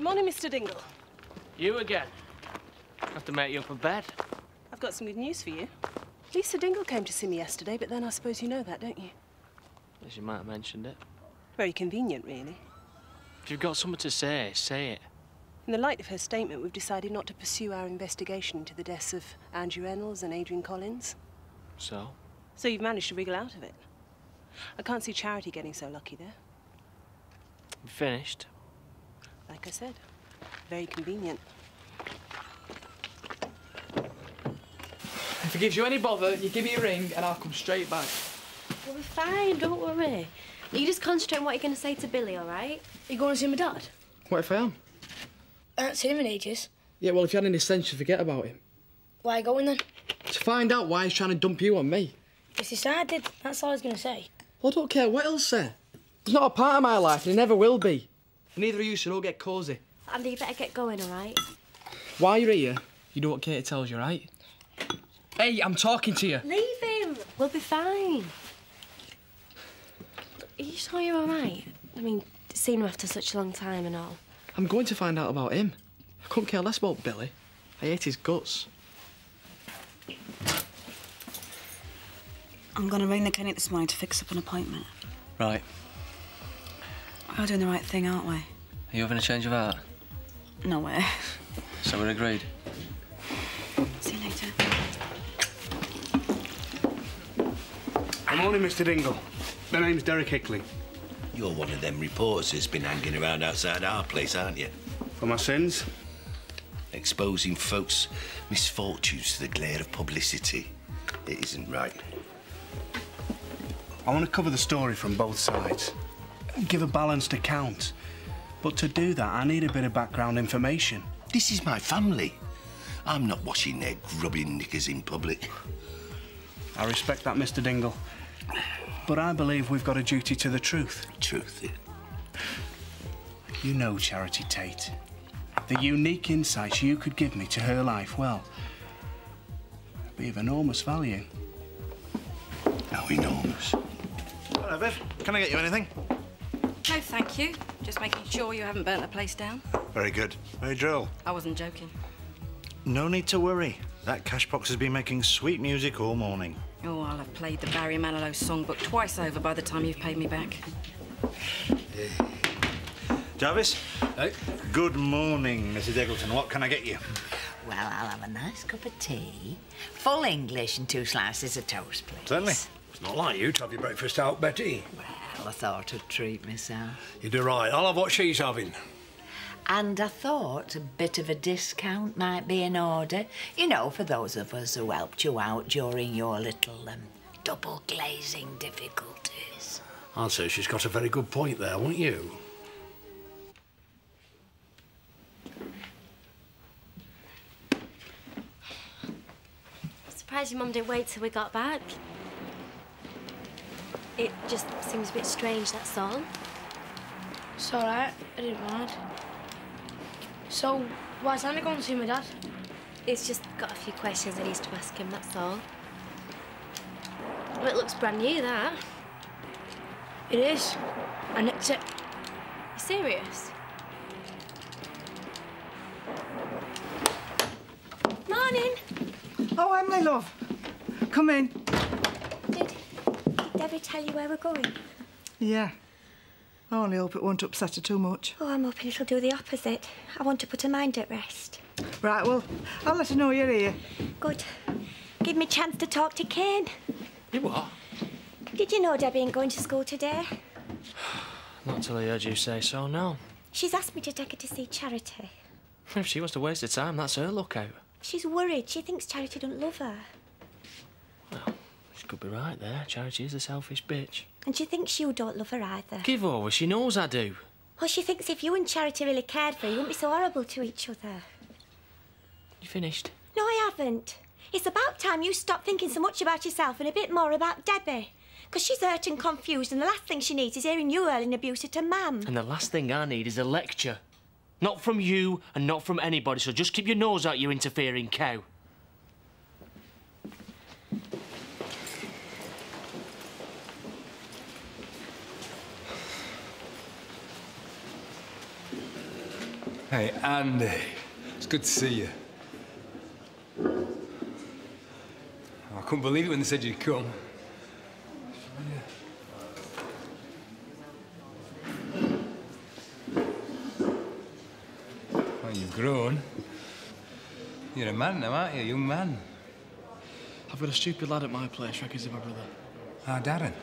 Morning, Mr. Dingle. You again? Have to make you up a bed. I've got some good news for you. Lisa Dingle came to see me yesterday, but then I suppose you know that, don't you? As you might have mentioned it. Very convenient, really. If you've got something to say it. In the light of her statement, we've decided not to pursue our investigation into the deaths of Andrew Reynolds and Adrian Collins. So? So you've managed to wriggle out of it. I can't see Charity getting so lucky there. You finished? Like I said, very convenient. If it gives you any bother, you give me a ring and I'll come straight back. We'll be fine, don't worry. You just concentrate on what you're going to say to Billy, all right? Are you going to see my dad? What if I am? I haven't seen him in ages. Yeah, well, if you had any sense, you'd forget about him. Why are you going then? To find out why he's trying to dump you on me. It's decided. That's all I was going to say. Well, I don't care what he'll say. He's not a part of my life and he never will be. Neither of you should all get cosy. Andy, you better get going, all right? While you're here, you do what Katie tells you, right? Hey, I'm talking to you. Leave him. We'll be fine. Are you sure you're all right? I mean, seeing him after such a long time and all. I'm going to find out about him. I couldn't care less about Billy. I hate his guts. I'm going to ring the clinic this morning to fix up an appointment. Right. We're doing the right thing, aren't we? Are you having a change of heart? No way. So we're agreed. See you later. Good morning, Mr. Dingle. My name's Derek Hickley. You're one of them reporters that's been hanging around outside our place, aren't you? For my sins? Exposing folks' misfortunes to the glare of publicity. It isn't right. I want to cover the story from both sides. Give a balanced account. But to do that, I need a bit of background information. This is my family. I'm not washing their grubbing knickers in public. I respect that, Mr. Dingle. But I believe we've got a duty to the truth. Truth, yeah. You know Charity Tate. The unique insights you could give me to her life, well, it'd be of enormous value. How enormous? Hello, Viv. Can I get you anything? No, thank you. Just making sure you haven't burnt the place down. Very good. Very droll. I wasn't joking. No need to worry. That cash box has been making sweet music all morning. Oh, I'll have played the Barry Manilow songbook twice over by the time you've paid me back. Jarvis? Hey. Good morning, Mrs. Eggleton. What can I get you? Well, I'll have a nice cup of tea, full English and 2 slices of toast, please. Certainly. It's not like you to have your breakfast out, Betty. Well, I thought I'd treat myself. You do right. I'll have what she's having. And I thought a bit of a discount might be in order. You know, for those of us who helped you out during your little double glazing difficulties. I'd say she's got a very good point there, wouldn't you? I'm surprised your mum didn't wait till we got back. It just seems a bit strange, that's all. It's all right. I didn't mind. So, why's Andy going to see my dad? He's just got a few questions I need to ask him, that's all. Well, it looks brand new, that. It is. And it's it. You serious? Morning. Oh, Emily, love. Come in. Did Debbie tell you where we're going? Yeah. I only hope it won't upset her too much. Oh, I'm hoping it'll do the opposite. I want to put her mind at rest. Right, well, I'll let her know you're here. Good. Give me a chance to talk to Kane. You what? Did you know Debbie ain't going to school today? Not till I heard you say so, no. She's asked me to take her to see Charity. If she wants to waste her time, that's her lookout. She's worried. She thinks Charity don't love her. Well, she could be right there. Charity is a selfish bitch. And she thinks you don't love her either. Give over. She knows I do. Well, she thinks if you and Charity really cared for her, you wouldn't be so horrible to each other. You finished? No, I haven't. It's about time you stopped thinking so much about yourself and a bit more about Debbie. Because she's hurt and confused, and the last thing she needs is hearing you hurling abuse at her mum. And the last thing I need is a lecture. Not from you and not from anybody, so just keep your nose out, you interfering cow. Hey, Andy. It's good to see you. I couldn't believe it when they said you'd come. Well, you've grown. You're a man now, aren't you? A young man. I've got a stupid lad at my place, reckons he's my brother. Ah, Darren.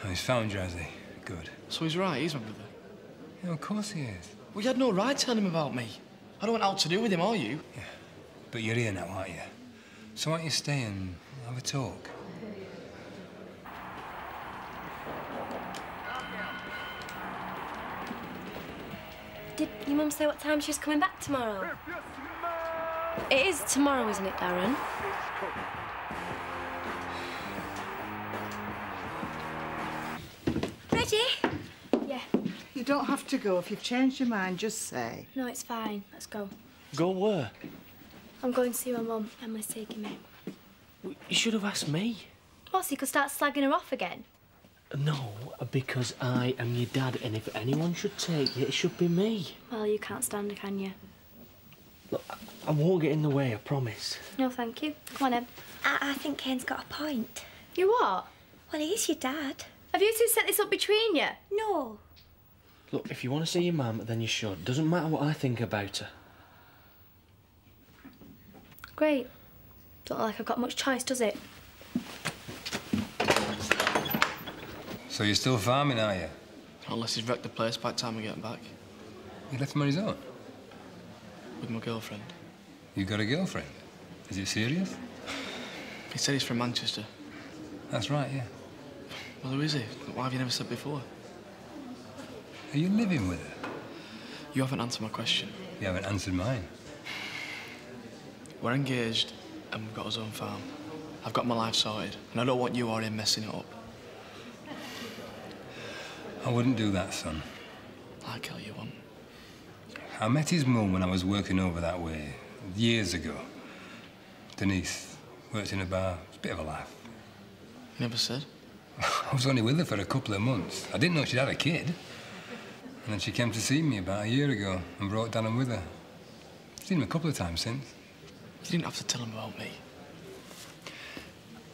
Oh, he's found you, has he? Good. So he's right, he's my brother. Yeah, of course he is. Well, you had no right telling him about me. I don't want out to do with him, are you? Yeah. But you're here now, aren't you? So why don't you stay and have a talk? Did your mum say what time she's coming back tomorrow? It is tomorrow, isn't it, Darren? Ready? Yeah. You don't have to go. If you've changed your mind, just say. No, it's fine. Let's go. Go where? I'm going to see my mum. Emma's taking me. You should have asked me. What, so you could start slagging her off again? No, because I am your dad, and if anyone should take you, it should be me. Well, you can't stand her, can you? Look, I won't get in the way, I promise. No, thank you. Come on, Em. I think Kane's got a point. You what? Well, he is your dad. Have you two set this up between you? No. Look, if you want to see your mum, then you should. Doesn't matter what I think about her. Great. Don't look like I've got much choice, does it? So you're still farming, are you? Unless he's wrecked the place by the time we get back. You left him on his own? With my girlfriend. You got a girlfriend? Is it serious? He said he's from Manchester. That's right, yeah. Well, who is he? Why have you never said before? Are you living with her? You haven't answered my question. You haven't answered mine. We're engaged and we've got his own farm. I've got my life sorted and I don't want you or him messing it up. I wouldn't do that, son. Like hell you won't. I met his mum when I was working over that way, years ago. Denise worked in a bar. It's a bit of a laugh. You never said? I was only with her for a couple of months. I didn't know she'd had a kid. And then she came to see me about a year ago and brought Darren with her. Seen him a couple of times since. You didn't have to tell him about me.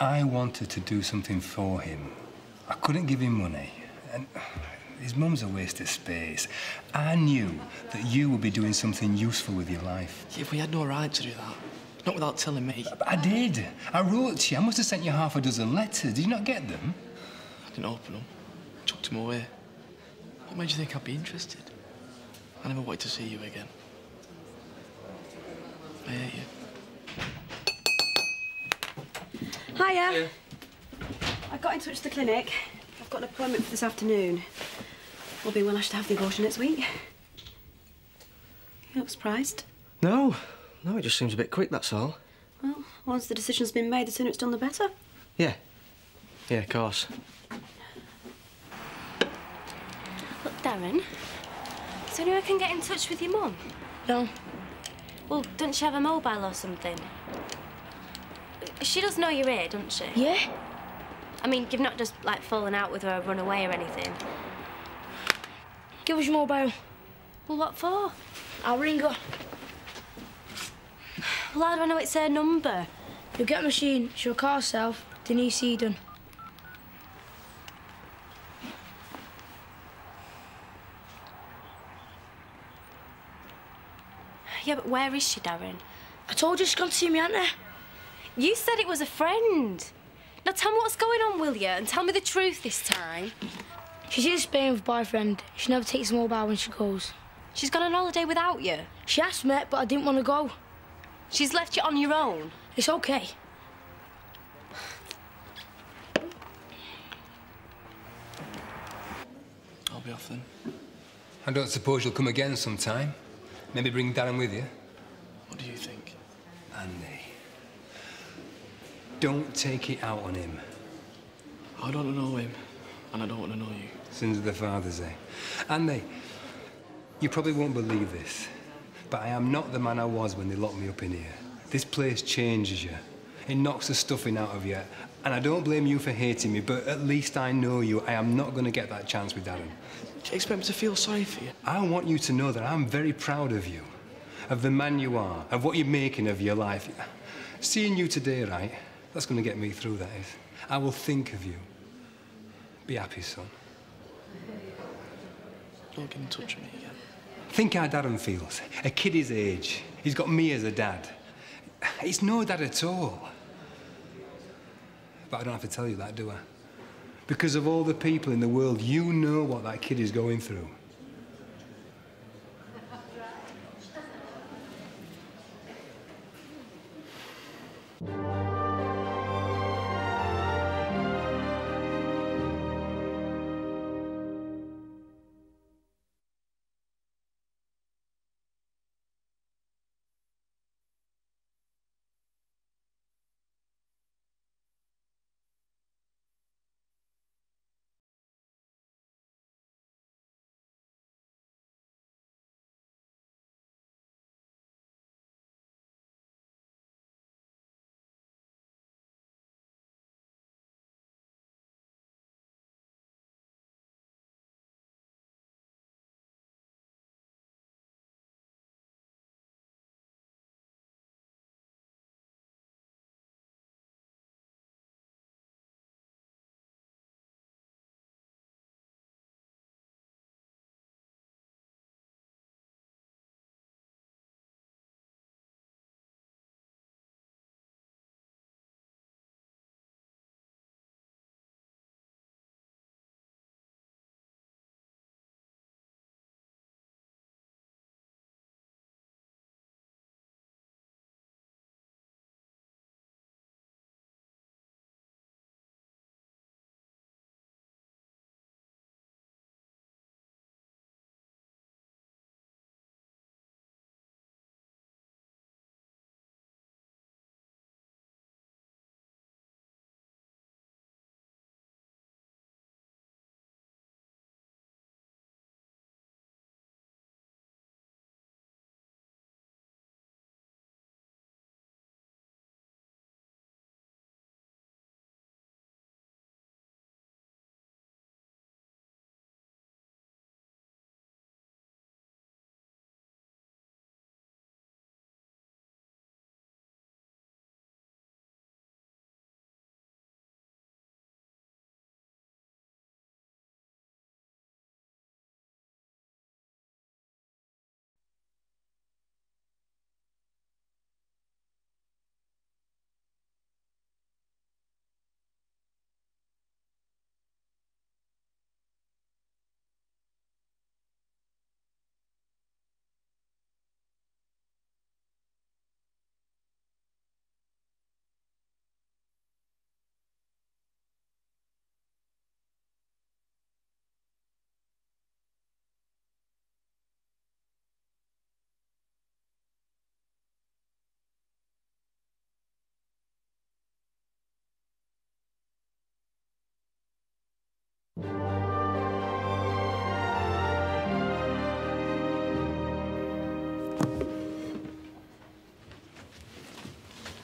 I wanted to do something for him. I couldn't give him money. And his mum's a waste of space. I knew that you would be doing something useful with your life. Yeah, we had no right to do that. Not without telling me. But I did. I wrote to you. I must have sent you half a dozen letters. Did you not get them? I didn't open them. Chucked them away. What made you think I'd be interested? I never wanted to see you again. I hate you. Hiya. Hiya. I got in touch with the clinic. I've got an appointment for this afternoon. All being well, I should have the abortion next week. You're not surprised? No, it just seems a bit quick, that's all. Well, once the decision's been made, the sooner it's done, the better. Yeah, of course. Look, Darren, is there anyone I can get in touch with your mum? No. Well, doesn't she have a mobile or something? She does know you're here, doesn't she? Yeah? I mean, you've not just, like, fallen out with her or run away or anything. Give us your mobile. Well, what for? I'll ring her. Well, how do I know it's her number? You'll get a machine. She'll call herself Denise Eden. Yeah, but where is she, Darren? I told you she's gone to see me, hadn't I? You said it was a friend. Now tell me what's going on, will you? And tell me the truth this time. She's in Spain with a boyfriend. She never takes a mobile when she goes. She's gone on holiday without you? She asked me, but I didn't want to go. She's left you on your own? It's okay. I'll be off then. I don't suppose you'll come again sometime. Maybe bring Darren with you. What do you think? Andy, don't take it out on him. I don't know him, and I don't want to know you. Sins of the fathers, eh? Andy, you probably won't believe this, but I am not the man I was when they locked me up in here. This place changes you. It knocks the stuffing out of you. And I don't blame you for hating me, but at least I know you. I am not going to get that chance with Darren. Do you expect me to feel sorry for you? I want you to know that I'm very proud of you, of the man you are, of what you're making of your life. Seeing you today, right, that's going to get me through, that is. I will think of you. Be happy, son. Don't get in touch with me again. Think how Darren feels. A kid his age. He's got me as a dad. It's no dad at all. But I don't have to tell you that, do I? Because of all the people in the world, you know what that kid is going through.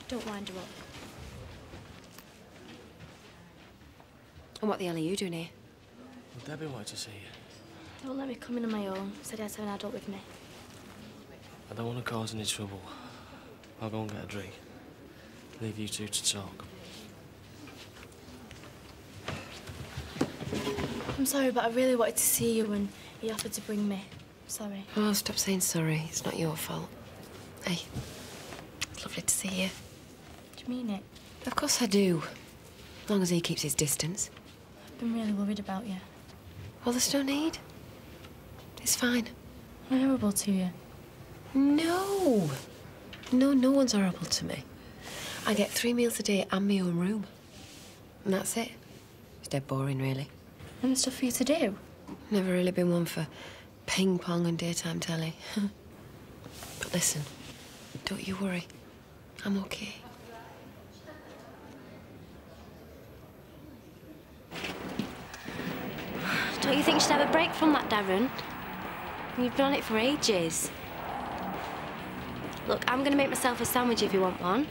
Don't wind her up. And what the hell are you doing here? Well, Debbie wanted to see you. Don't let me come in on my own. Said I'd have an adult with me. I don't want to cause any trouble. I'll go and get a drink. Leave you two to talk. I'm sorry, but I really wanted to see you and he offered to bring me. Sorry. Oh, stop saying sorry. It's not your fault. Hey, it's lovely to see you. Do you mean it? Of course I do. As long as he keeps his distance. I've been really worried about you. Well, there's no need. It's fine. I'm horrible to you. No. No one's horrible to me. I get 3 meals a day and my own room. And that's it. It's dead boring, really. And stuff for you to do? Never really been one for ping pong and daytime telly. But listen, don't you worry. I'm okay. Don't you think you should have a break from that, Darren? You've been on it for ages. Look, I'm going to make myself a sandwich if you want one.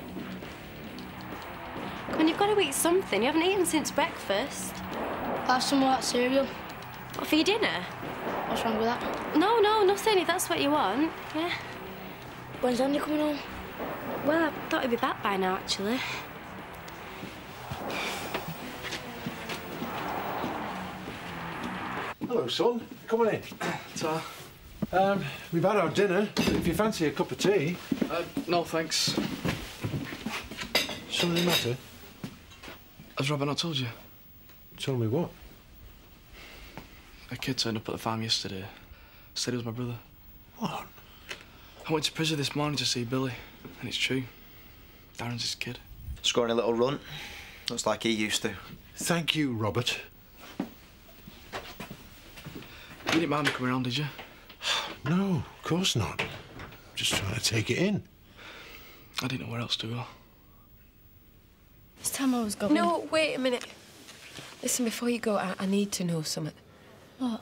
Come on, you've got to eat something. You haven't eaten since breakfast. I'll have some of that cereal. What, for your dinner? What's wrong with that? No, nothing, if that's what you want. Yeah. When's Andy coming home? Well, I thought he'd be back by now, actually. Hello, son. Come on in. Ta. We've had our dinner. If you fancy a cup of tea. No, thanks. Something the matter? Has Robert not told you? Told me what? A kid turned up at the farm yesterday. Said he was my brother. What? I went to prison this morning to see Billy, and it's true. Darren's his kid. Scoring a little run. Looks like he used to. Thank you, Robert. You didn't mind me coming around, did you? No, of course not. Just trying to take it in. I didn't know where else to go. It's time I was going. No, wait a minute. Listen, before you go, I need to know something. What?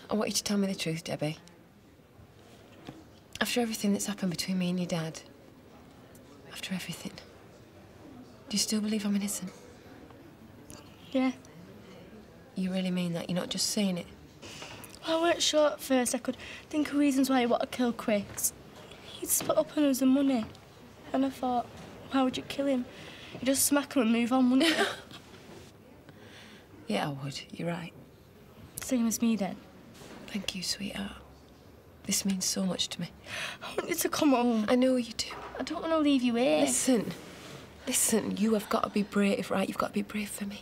I want you to tell me the truth, Debbie. After everything that's happened between me and your dad, after everything, do you still believe I'm innocent? Yeah. You really mean that? You're not just saying it? Well, I weren't sure at first. I could think of reasons why he wanted to kill Chris. He'd split up on us the money. And I thought, why would you kill him? You'd just smack him and move on, wouldn't you? Yeah, I would. You're right. Same as me, then. Thank you, sweetheart. This means so much to me. I want you to come home. I know you do. I don't want to leave you here. Listen, you have got to be brave, right? You've got to be brave for me.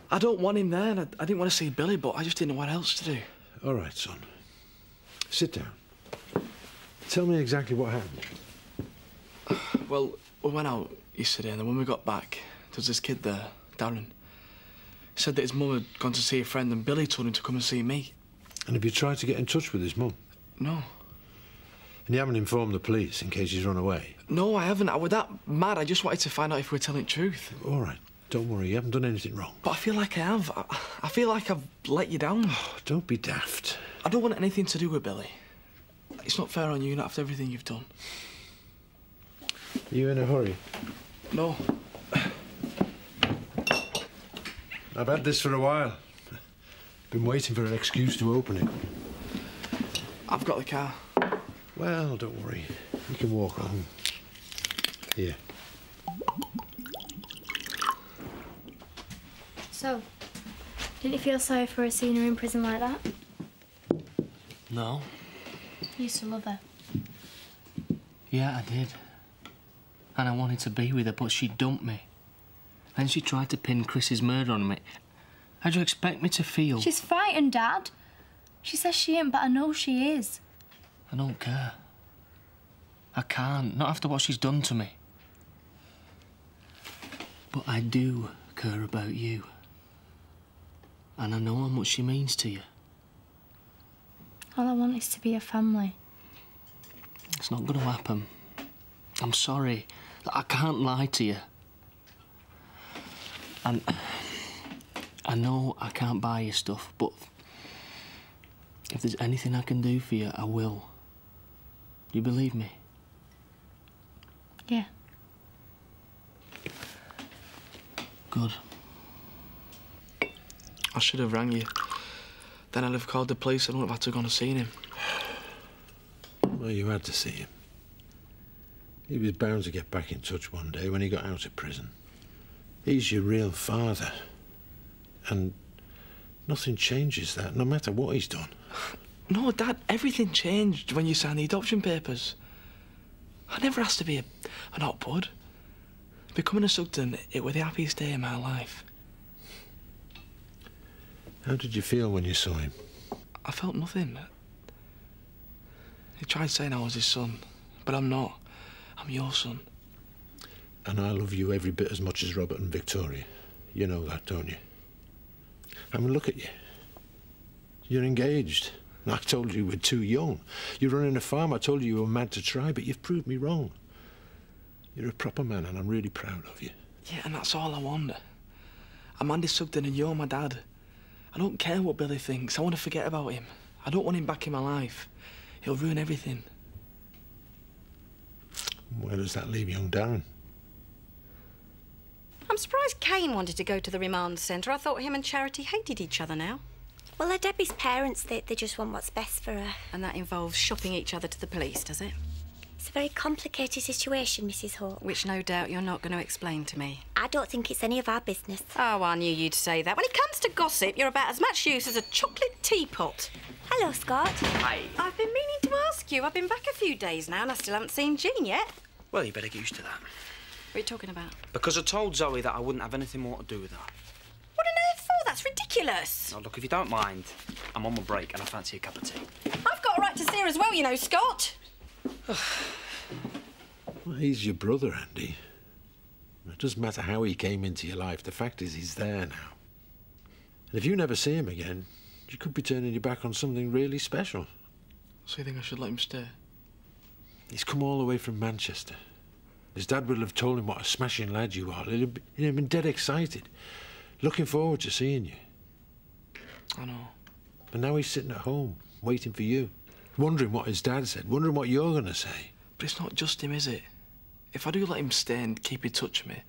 I don't want him there, and I didn't want to see Billy, but I just didn't know what else to do. All right, son. Sit down. Tell me exactly what happened. Well, we went out yesterday, and then when we got back, there was this kid there, Darren. He said that his mum had gone to see a friend, and Billy told him to come and see me. And have you tried to get in touch with his mum? No. And you haven't informed the police in case he's run away? No, I haven't. I was that mad. I just wanted to find out if we were telling the truth. All right. Don't worry, you haven't done anything wrong. But I feel like I have. I feel like I've let you down. Oh, don't be daft. I don't want anything to do with Billy. It's not fair on you, not after everything you've done. Are you in a hurry? No. I've had this for a while. Been waiting for an excuse to open it. I've got the car. Well, don't worry. You can walk home. Here. So, didn't you feel sorry for her seeing her in prison like that? No. You used to love her. Yeah, I did. And I wanted to be with her, but she dumped me. Then she tried to pin Chris's murder on me. How do you expect me to feel? She's frightened, Dad. She says she ain't, but I know she is. I don't care. I can't, not after what she's done to me. But I do care about you. And I know how much she means to you. All I want is to be a family. It's not going to happen. I'm sorry. I can't lie to you. And I know I can't buy you stuff, but if there's anything I can do for you, I will. You believe me? Yeah. Good. I should have rang you. Then I'd have called the police. I wouldn't have had to go and seen him. Well, you had to see him. He was bound to get back in touch one day when he got out of prison. He's your real father. And nothing changes that, no matter what he's done. No, Dad, everything changed when you signed the adoption papers. I never asked to be an hot bud. Becoming a Sugden, it was the happiest day of my life. How did you feel when you saw him? I felt nothing. He tried saying I was his son, but I'm not. I'm your son. And I love you every bit as much as Robert and Victoria. You know that, don't you? I mean, look at you. You're engaged. I told you you were too young. You're running a farm. I told you you were mad to try, but you've proved me wrong. You're a proper man, and I'm really proud of you. Yeah, and that's all I want. I'm Andy Sugden, and you're my dad. I don't care what Billy thinks. I want to forget about him. I don't want him back in my life. He'll ruin everything. Where does that leave young Darren? I'm surprised Kane wanted to go to the remand centre. I thought him and Charity hated each other now. Well, they're Debbie's parents. They just want what's best for her. And that involves shopping each other to the police, does it? It's a very complicated situation, Mrs. Hawke. Which no doubt you're not going to explain to me. I don't think it's any of our business. Oh, I knew you'd say that. When it comes to gossip, you're about as much use as a chocolate teapot. Hello, Scott. Hi. I've been meaning to ask you. I've been back a few days now and I still haven't seen Jean yet. Well, you better get used to that. What are you talking about? Because I told Zoe that I wouldn't have anything more to do with her. What on earth for? That's ridiculous. Now, look, if you don't mind, I'm on my break and I fancy a cup of tea. I've got a right to see her as well, you know, Scott. Well, he's your brother, Andy. It doesn't matter how he came into your life. The fact is he's there now. And if you never see him again, you could be turning your back on something really special. So you think I should let him stay? He's come all the way from Manchester. His dad will have told him what a smashing lad you are. He'd have been dead excited, looking forward to seeing you. I know. And now he's sitting at home, waiting for you, wondering what his dad said, wondering what you're going to say. But it's not just him, is it? If I do let him stay and keep in touch with me,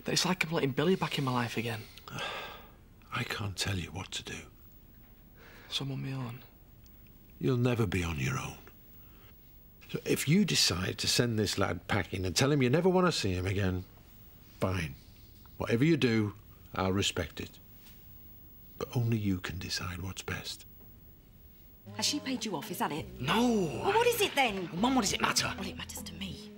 then it's like I'm letting Billy back in my life again. I can't tell you what to do. So I'm on my own. You'll never be on your own. So if you decide to send this lad packing and tell him you never want to see him again, fine. Whatever you do, I'll respect it. But only you can decide what's best. Has she paid you off? Is that it? No. Well, what is it then? Mum, what does it matter? Well, it matters to me.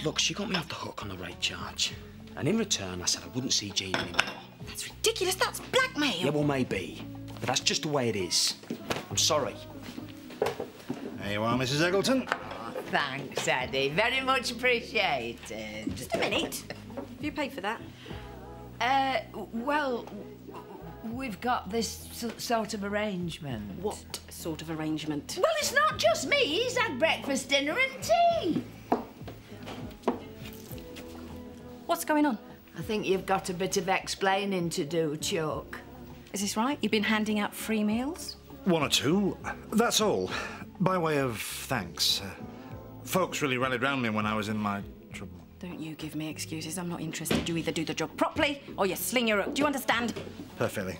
Look, she got me off the hook on the rape charge. And in return, I said I wouldn't see Jean anymore. That's ridiculous. That's blackmail. Yeah, well, maybe. But that's just the way it is. I'm sorry. There you are, Mrs. Eggleton. Oh, thanks, Eddie. Very much appreciated. Just a minute. Have you paid for that? Well, we've got this sort of arrangement. What sort of arrangement? Well, it's not just me. He's had breakfast, dinner and tea. What's going on? I think you've got a bit of explaining to do, Chuck. Is this right? You've been handing out free meals? One or two, that's all. By way of thanks. Folks really rallied round me when I was in my trouble. Don't you give me excuses. I'm not interested. You either do the job properly or you sling your hook. Do you understand? Perfectly.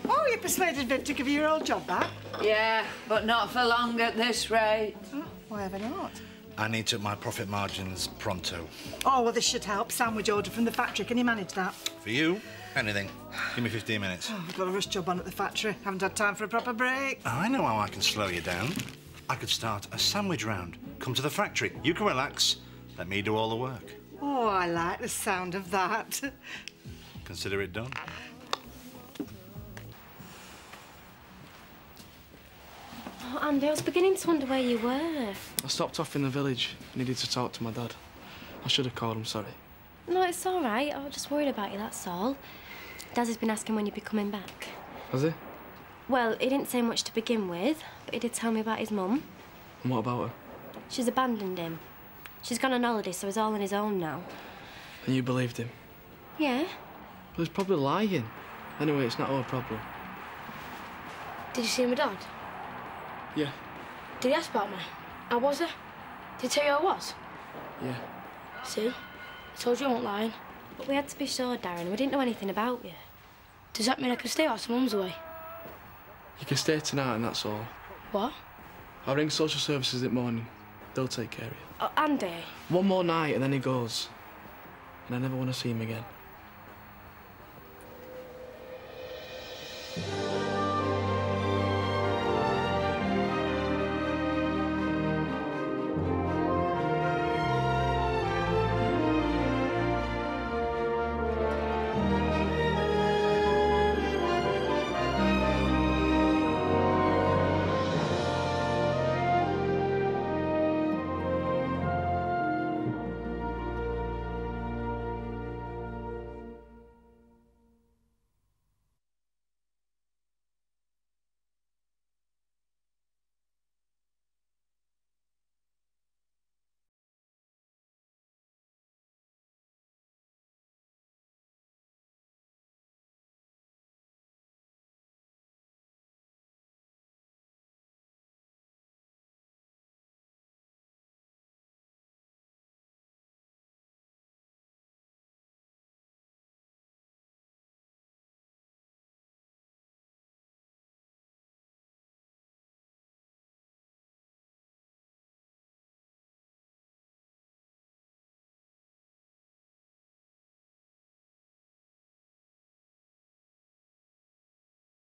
Oh, you persuaded Vic to give you your old job back? Yeah, but not for long at this rate. Oh, why ever not? I need to up my profit margins pronto. Oh, well, this should help. Sandwich order from the factory. Can you manage that? For you, anything. Give me 15 minutes. Oh, we've got a rush job on at the factory. Haven't had time for a proper break. I know how I can slow you down. I could start a sandwich round. Come to the factory. You can relax. Let me do all the work. Oh, I like the sound of that. Consider it done. Oh, Andy, I was beginning to wonder where you were. I stopped off in the village. Needed to talk to my dad. I should have called him, sorry. No, it's all right. I was just worried about you, that's all. Daz has been asking when you'd be coming back. Has he? Well, he didn't say much to begin with, but he did tell me about his mum. And what about her? She's abandoned him. She's gone on holiday, so he's all on his own now. And you believed him? Yeah. Well, he's probably lying. Anyway, it's not our problem. Did you see my dad? Yeah. Did he ask about me? How was it? Did he tell you how I was? Yeah. See? I told you I wasn't lying. But we had to be sure, Darren. We didn't know anything about you. Does that mean I can stay whilst Mum's away? You can stay tonight and that's all. What? I'll ring social services in the morning. They'll take care of you. Oh, Andy. One more night and then he goes. And I never want to see him again.